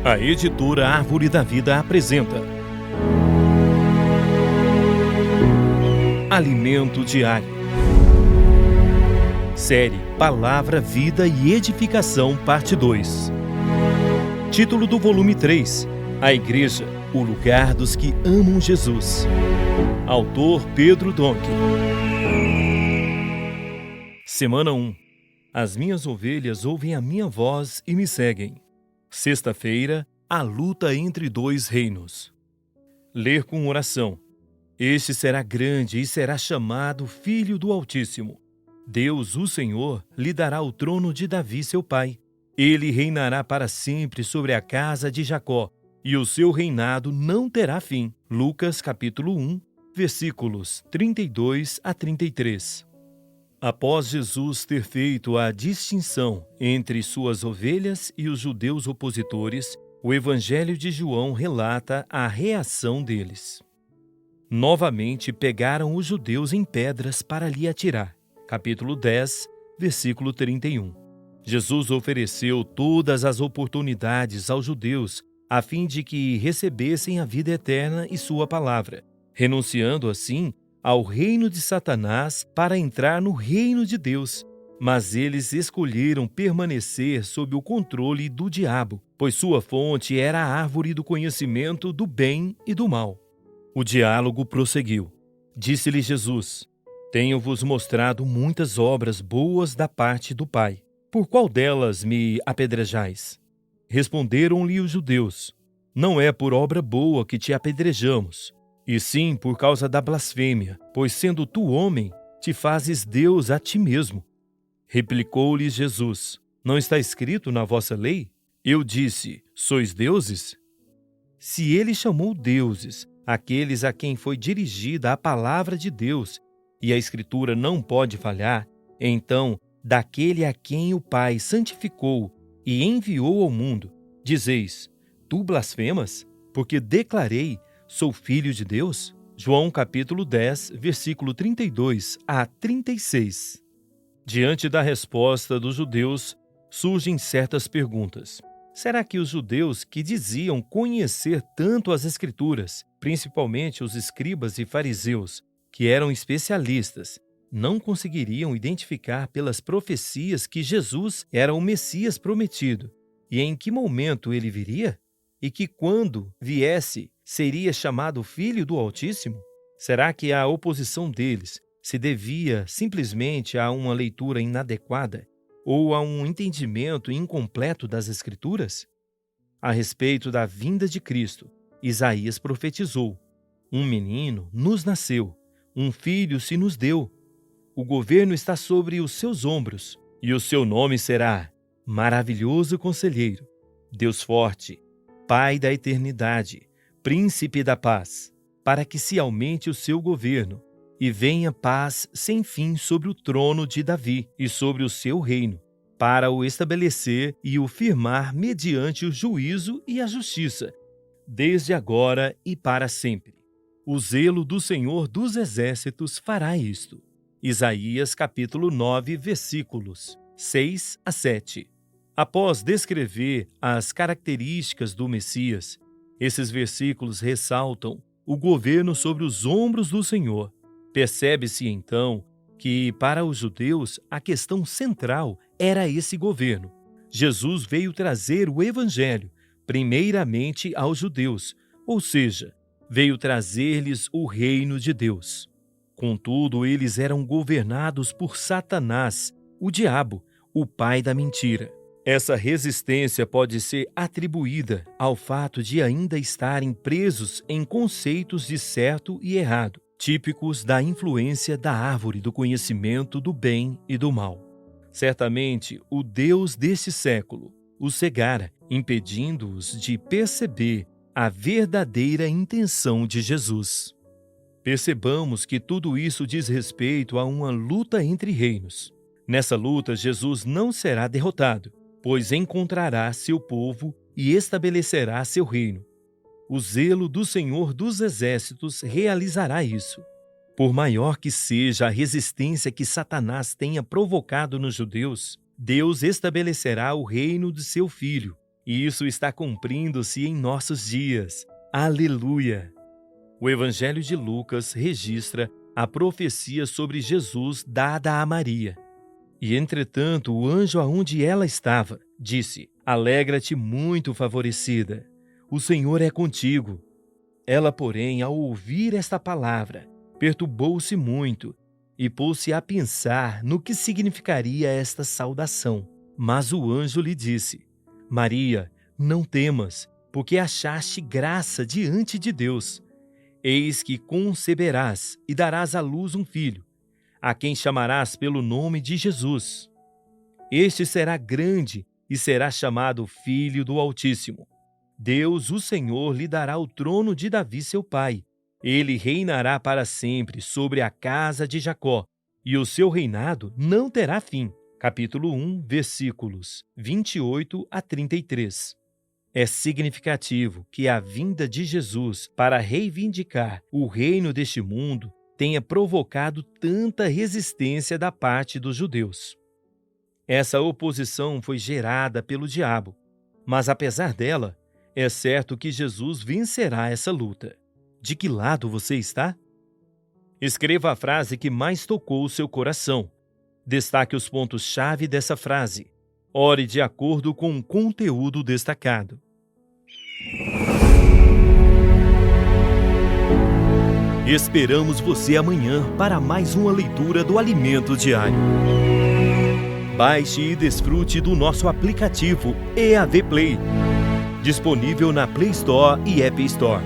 A editora Árvore da Vida apresenta Alimento Diário. Série Palavra, Vida e Edificação, parte 2. Título do volume 3: A Igreja, o lugar dos que amam Jesus. Autor Pedro Donk. Semana 1. As minhas ovelhas ouvem a minha voz e me seguem. Sexta-feira, a luta entre dois reinos. Ler com oração. Este será grande e será chamado Filho do Altíssimo. Deus, o Senhor, lhe dará o trono de Davi, seu pai. Ele reinará para sempre sobre a casa de Jacó, e o seu reinado não terá fim. Lucas capítulo 1, versículos 32 a 33. Após Jesus ter feito a distinção entre suas ovelhas e os judeus opositores, o Evangelho de João relata a reação deles. Novamente pegaram os judeus em pedras para lhe atirar. Capítulo 10, versículo 31. Jesus ofereceu todas as oportunidades aos judeus a fim de que recebessem a vida eterna e sua palavra, renunciando assim ao reino de Satanás para entrar no reino de Deus. Mas eles escolheram permanecer sob o controle do diabo, pois sua fonte era a árvore do conhecimento do bem e do mal. O diálogo prosseguiu. Disse-lhe Jesus: Tenho-vos mostrado muitas obras boas da parte do Pai. Por qual delas me apedrejais? Responderam-lhe os judeus: Não é por obra boa que te apedrejamos, e sim por causa da blasfêmia, pois sendo tu homem, te fazes Deus a ti mesmo. Replicou-lhes Jesus: Não está escrito na vossa lei? Eu disse: Sois deuses? Se ele chamou deuses aqueles a quem foi dirigida a palavra de Deus, e a Escritura não pode falhar, então, daquele a quem o Pai santificou e enviou ao mundo, dizeis: Tu blasfemas? Porque declarei: Sou filho de Deus? João capítulo 10, versículo 32 a 36. Diante da resposta dos judeus, surgem certas perguntas. Será que os judeus que diziam conhecer tanto as Escrituras, principalmente os escribas e fariseus, que eram especialistas, não conseguiriam identificar pelas profecias que Jesus era o Messias prometido, e em que momento ele viria? E que quando viesse, seria chamado Filho do Altíssimo? Será que a oposição deles se devia simplesmente a uma leitura inadequada ou a um entendimento incompleto das Escrituras? A respeito da vinda de Cristo, Isaías profetizou: Um menino nos nasceu, um filho se nos deu. O governo está sobre os seus ombros, e o seu nome será Maravilhoso Conselheiro, Deus Forte, Pai da Eternidade, Príncipe da Paz, para que se aumente o seu governo e venha paz sem fim sobre o trono de Davi e sobre o seu reino, para o estabelecer e o firmar mediante o juízo e a justiça, desde agora e para sempre. O zelo do Senhor dos Exércitos fará isto. Isaías capítulo 9, versículos 6 a 7. Após descrever as características do Messias, esses versículos ressaltam o governo sobre os ombros do Senhor. Percebe-se, então, que para os judeus a questão central era esse governo. Jesus veio trazer o Evangelho, primeiramente aos judeus, ou seja, veio trazer-lhes o reino de Deus. Contudo, eles eram governados por Satanás, o diabo, o pai da mentira. Essa resistência pode ser atribuída ao fato de ainda estarem presos em conceitos de certo e errado, típicos da influência da árvore do conhecimento do bem e do mal. Certamente, o Deus deste século os cegara, impedindo-os de perceber a verdadeira intenção de Jesus. Percebamos que tudo isso diz respeito a uma luta entre reinos. Nessa luta, Jesus não será derrotado, pois encontrará seu povo e estabelecerá seu reino. O zelo do Senhor dos Exércitos realizará isso. Por maior que seja a resistência que Satanás tenha provocado nos judeus, Deus estabelecerá o reino de seu Filho E isso está cumprindo-se em nossos dias. Aleluia! O Evangelho de Lucas registra a profecia sobre Jesus dada a Maria. E, entretanto, o anjo aonde ela estava disse: Alegra-te, muito favorecida, o Senhor é contigo. Ela, porém, ao ouvir esta palavra, perturbou-se muito e pôs-se a pensar no que significaria esta saudação. Mas o anjo lhe disse: Maria, não temas, porque achaste graça diante de Deus. Eis que conceberás e darás à luz um filho, a quem chamarás pelo nome de Jesus. Este será grande e será chamado Filho do Altíssimo. Deus, o Senhor, lhe dará o trono de Davi, seu pai. Ele reinará para sempre sobre a casa de Jacó, e o seu reinado não terá fim. Capítulo 1, versículos 28 a 33. É significativo que a vinda de Jesus para reivindicar o reino deste mundo tenha provocado tanta resistência da parte dos judeus. Essa oposição foi gerada pelo diabo, mas apesar dela, é certo que Jesus vencerá essa luta. De que lado você está? Escreva a frase que mais tocou o seu coração. Destaque os pontos-chave dessa frase. Ore de acordo com o conteúdo destacado. Esperamos você amanhã para mais uma leitura do Alimento Diário. Baixe e desfrute do nosso aplicativo EAV Play, disponível na Play Store e App Store.